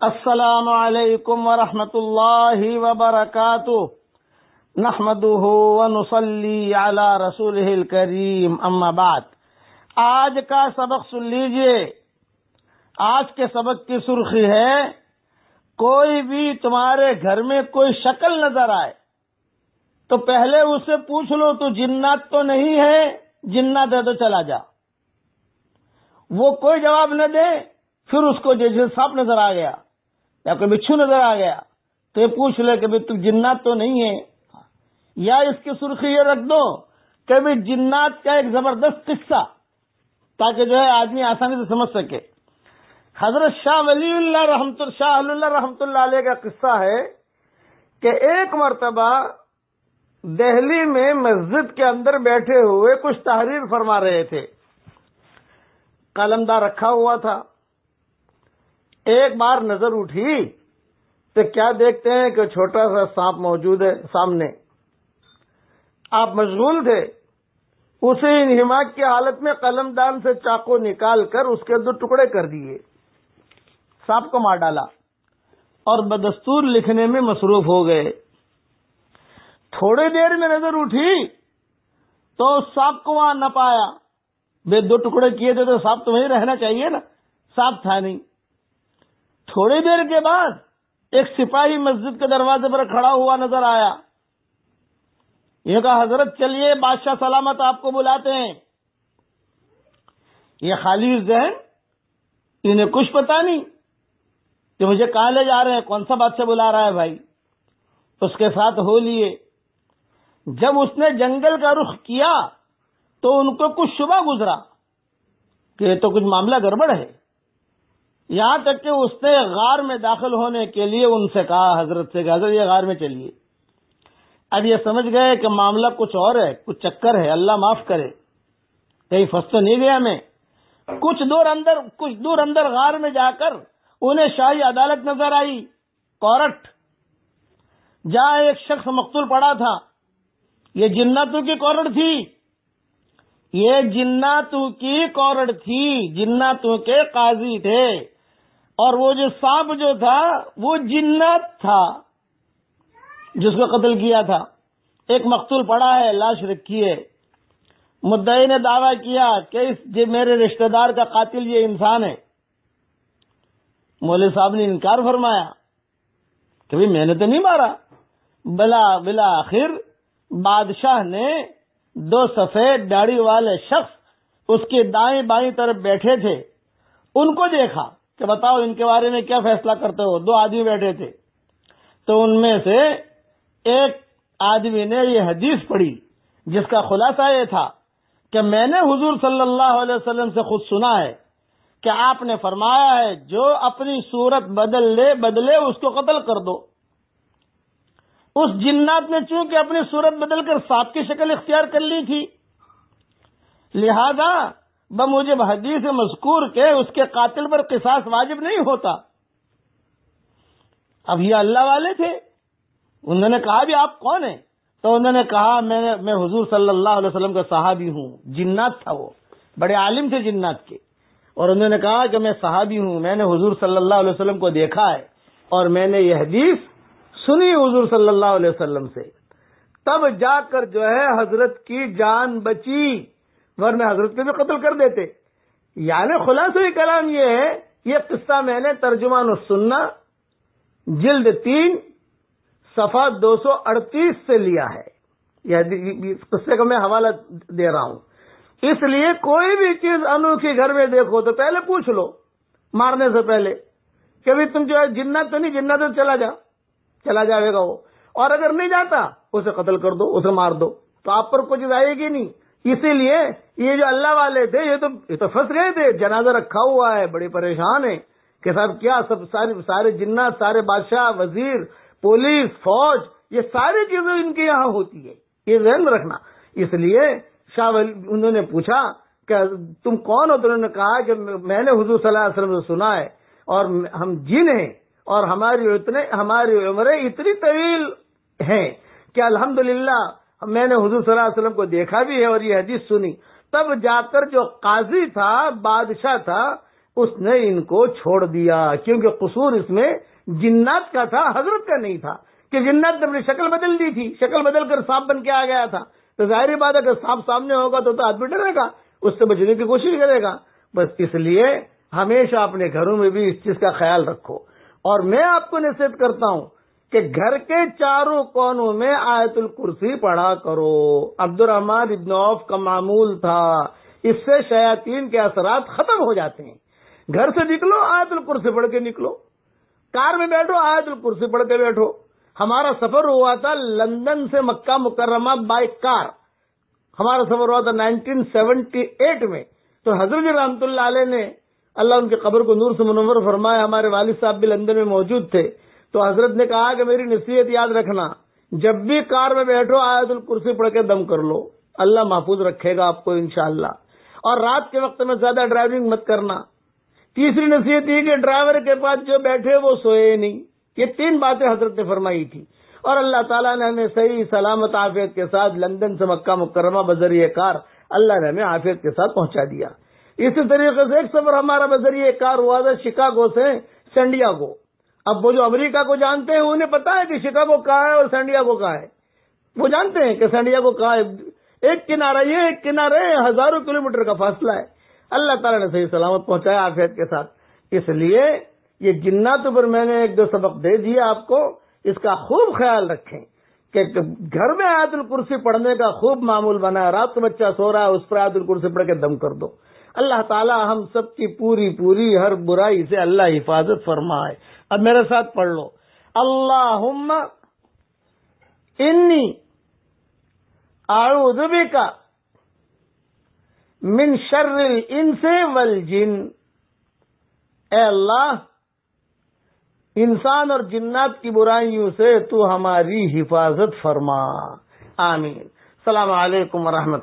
السلام علیکم ورحمۃ اللہ وبرکاتہ نحمده ونصلی علی رسولہ الکریم اما بعد۔ آج کا سبق سن لیجئے۔ آج کے سبق کی سرخی ہے، کوئی بھی تمہارے گھر میں کوئی شکل نظر آئے تو پہلے اسے پوچھ لو تو جنات تو نہیں ہے، جنات ہے تو چلا جا۔ وہ کوئی جواب نہ دے، پھر اس کو جیسے سانپ نظر آ گیا یا کوئی بچھو نظر آ گیا تو یہ پوچھ لے کہ بھی تم جنات تو نہیں ہے، یا اس کی سرخی یہ رکھ دو کہ بھی جنات کا ایک زبردست قصہ، تاکہ جو ہے آدمی آسانی سے سمجھ سکے۔ حضرت شاہ ولی اللہ رحمت اللہ علیہ کا قصہ ہے کہ ایک مرتبہ دہلی میں مسجد کے اندر بیٹھے ہوئے کچھ تحریر فرما رہے تھے، قلمدار رکھا ہوا تھا۔ ایک بار نظر اٹھی تو کیا دیکھتے ہیں کہ چھوٹا سا سانپ موجود ہے سامنے۔ آپ مشغول تھے، اسے انہماک کی حالت میں قلم دان سے چاقو نکال کر اس کے 2 ٹکڑے کر دیے، سانپ کو مار ڈالا اور بدستور لکھنے میں مصروف ہو گئے۔ تھوڑی دیر میں نظر اٹھی تو اس سانپ کو وہاں نہ پایا۔ 2 ٹکڑے کیے تھے تو سانپ تو وہیں رہنا چاہیے نا، سانپ تھا نہیں۔ تھوڑی دیر کے بعد ایک سپاہی مسجد کے دروازے پر کھڑا ہوا نظر آیا۔ یہ کہا، حضرت چلیے، بادشاہ سلامت آپ کو بلاتے ہیں۔ یہ خالی ذہن، انہیں کچھ پتا نہیں کہ مجھے کہاں لے جا رہے ہیں، کون سا بادشاہ بلا رہا ہے بھائی۔ اس کے ساتھ ہو لیے۔ جب اس نے جنگل کا رخ کیا تو ان کو کچھ شبہ گزرا کہ یہ تو کچھ معاملہ گڑبڑ ہے۔ یہاں تک کہ اس نے غار میں داخل ہونے کے لیے ان سے کہا، حضرت سے کہ حضرت یہ غار میں چلیے۔ اب یہ سمجھ گئے کہ معاملہ کچھ اور ہے، کچھ چکر ہے، اللہ معاف کرے، کہیں پھنس تو نہیں گیا میں۔ کچھ دور اندر غار میں جا کر انہیں شاہی عدالت نظر آئی، کورٹ، جہاں ایک شخص مقتول پڑا تھا۔ یہ جناتوں کی کورٹ تھی، یہ جناتوں کی کورٹ تھی، جناتوں کے قاضی تھے، اور وہ جو سانپ جو تھا وہ جنات تھا جس کو قتل کیا تھا۔ ایک مقتول پڑا ہے، لاش رکھی ہے۔ مدعی نے دعویٰ کیا کہ میرے رشتہ دار کا قاتل یہ انسان ہے۔ مولوی صاحب نے انکار فرمایا کہ بھئی میں نے تو نہیں مارا۔ بلا آخر بادشاہ نے 2 سفید داڑھی والے شخص اس کے دائیں بائیں طرف بیٹھے تھے، ان کو دیکھا کہ بتاؤ ان کے بارے میں کیا فیصلہ کرتے ہو۔ 2 آدمی بیٹھے تھے، تو ان میں سے ایک آدمی نے یہ حدیث پڑھی جس کا خلاصہ یہ تھا کہ میں نے حضور صلی اللہ علیہ وسلم سے خود سنا ہے کہ آپ نے فرمایا ہے جو اپنی صورت بدلے اس کو قتل کر دو۔ اس جنات نے چونکہ اپنی صورت بدل کر سانپ کی شکل اختیار کر لی تھی، لہذا بموجب حدیث مذکور کے اس کے قاتل پر قصاص واجب نہیں ہوتا۔ اب یہ اللہ والے تھے، انہوں نے کہا بھی آپ کون ہیں؟ تو انہوں نے کہا میں حضور صلی اللہ علیہ وسلم کا صحابی ہوں۔ جنات تھا، وہ بڑے عالم تھے جنات کے، اور انہوں نے کہا کہ میں صحابی ہوں، میں نے حضور صلی اللہ علیہ وسلم کو دیکھا ہے اور میں نے یہ حدیث سنی حضور صلی اللہ علیہ وسلم سے۔ تب جا کر جو ہے حضرت کی جان بچی، ورنہ حضرت کو بھی قتل کر دیتے۔ یعنی خلاصہ کلام یہ ہے، یہ قصہ میں نے ترجمان السنہ جلد 3 صفحہ 238 سے لیا ہے۔ اس قصے کا میں حوالہ دے رہا ہوں۔ اس لیے کوئی بھی چیز انوکھی گھر میں دیکھو تو پہلے پوچھ لو مارنے سے پہلے کہ بھی تم جو ہے جنات تو نہیں، جنات تو چلا جائے گا وہ، اور اگر نہیں جاتا اسے قتل کر دو، اسے مار دو، تو آپ پر کچھ آئے گی نہیں۔ اسی لیے یہ جو اللہ والے تھے یہ تو پھنس گئے تھے، جنازہ رکھا ہوا ہے، بڑے پریشان ہیں کہ صاحب کیا سارے جنات، سارے بادشاہ، وزیر، پولیس، فوج، یہ ساری چیزیں ان کے یہاں ہوتی ہے، یہ ذہن میں رکھنا۔ اس لیے انہوں نے پوچھا کہ تم کون ہو؟ تو انہوں نے کہا کہ میں نے حضور صلی اللہ علیہ وسلم سے سنا ہے، اور ہم جن ہیں، اور ہماری عمریں اتنی طویل ہیں کہ الحمدللہ میں نے حضور صلی اللہ علیہ وسلم کو دیکھا بھی ہے اور یہ حدیث سنی۔ تب جا کر جو قاضی تھا، بادشاہ تھا، اس نے ان کو چھوڑ دیا، کیونکہ قصور اس میں جنات کا تھا، حضرت کا نہیں تھا، کہ جنات نے اپنی شکل بدل دی تھی، شکل بدل کر سانپ بن کے آ گیا تھا، تو ظاہری بات ہے کہ سانپ سامنے ہوگا تو آدمی ڈرے گا، اس سے بچنے کی کوشش کرے گا۔ بس اس لیے ہمیشہ اپنے گھروں میں بھی اس چیز کا خیال رکھو۔ اور میں آپ کو نصیحت کرتا ہوں کہ گھر کے چاروں کونوں میں آیت الکرسی پڑھا کرو۔ عبد الرحمن ابن عوف کا معمول تھا، اس سے شیاطین کے اثرات ختم ہو جاتے ہیں۔ گھر سے نکلو آیت الکرسی پڑھ کے نکلو، کار میں بیٹھو آیت الکرسی پڑھ کے بیٹھو۔ ہمارا سفر ہوا تھا لندن سے مکہ مکرمہ بائی کار، ہمارا سفر ہوا تھا 1978 میں۔ تو حضرت رحمۃ اللہ علیہ نے، اللہ ان کی قبر کو نور سے منور فرمائے، ہمارے والد صاحب بھی لندن میں موجود تھے، تو حضرت نے کہا کہ میری نصیحت یاد رکھنا، جب بھی کار میں بیٹھو آیت الکرسی پڑھ کے دم کر لو، اللہ محفوظ رکھے گا آپ کو انشاءاللہ۔ اور رات کے وقت میں زیادہ ڈرائیونگ مت کرنا۔ تیسری نصیحت یہ کہ ڈرائیور کے پاس جو بیٹھے وہ سوئے نہیں۔ یہ 3 باتیں حضرت نے فرمائی تھی، اور اللہ تعالیٰ نے ہمیں صحیح سلامت عافیت کے ساتھ لندن سے مکہ مکرمہ بذریعہ کار اللہ نے ہمیں عافیت کے ساتھ پہنچا دیا۔ اسی طریقے سے ایک سفر ہمارا بذریعہ کار ہوا تھا شکاگو سے سینڈیاگو۔ اب وہ جو امریکہ کو جانتے ہیں انہیں پتا ہے کہ شکاگو کہاں ہے اور سینڈیاگو کہاں ہے، وہ جانتے ہیں کہ سینڈیاگو کہاں ہے، ایک کنارہ یہ ایک کنارے ہزاروں کلومیٹر کا فاصلہ ہے۔ اللہ تعالیٰ نے صحیح سلامت پہنچایا عافیت کے ساتھ۔ اس لیے یہ جناتوں پر میں نے 1-2 سبق دے دیے آپ کو، اس کا خوب خیال رکھیں کہ گھر میں آیت الکرسی پڑھنے کا خوب معمول بنا ہے۔ رات کو بچہ سو رہا ہے اس پر آیت الکرسی پڑھ کے دم کر دو۔ اللہ تعالی ہم سب کی پوری ہر برائی سے اللہ حفاظت فرمائے۔ اب میرے ساتھ پڑھ لو، اللہم انی اعوذ بک من شر الانس والجن۔ اے اللہ، انسان اور جنات کی برائیوں سے تو ہماری حفاظت فرما، آمین۔ السلام علیکم ورحمۃ اللہ۔